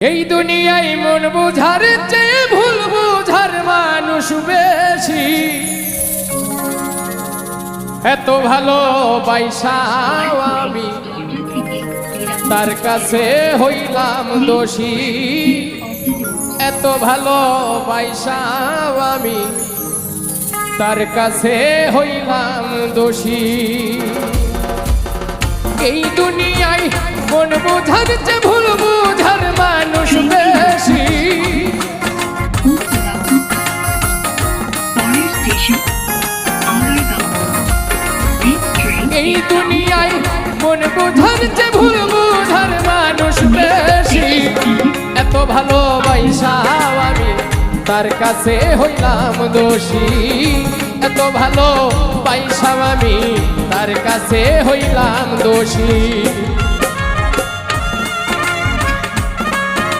এই দুনিয়ায় মন বুঝার চেয়ে ভুল বুঝার মানুষ বেশি। এত ভালোবাসাও আমি তার কাছে হইলাম দোষী। এত ভালোবাসাও আমি তার কাছে হইলাম দোষী। এই দুনিয়ায় মন বুঝার চেয়ে ভুল বুঝার মানুষ বেশি। এই দুনিয়ায় মন বুঝার চেয়ে ভুল বুঝার মানুষ বেশি। এত ভালোবাসাও আমি তার কাছে হইলাম দোষী। এত ভালোবাসাও আমি তার কাছে হইলাম দোষী।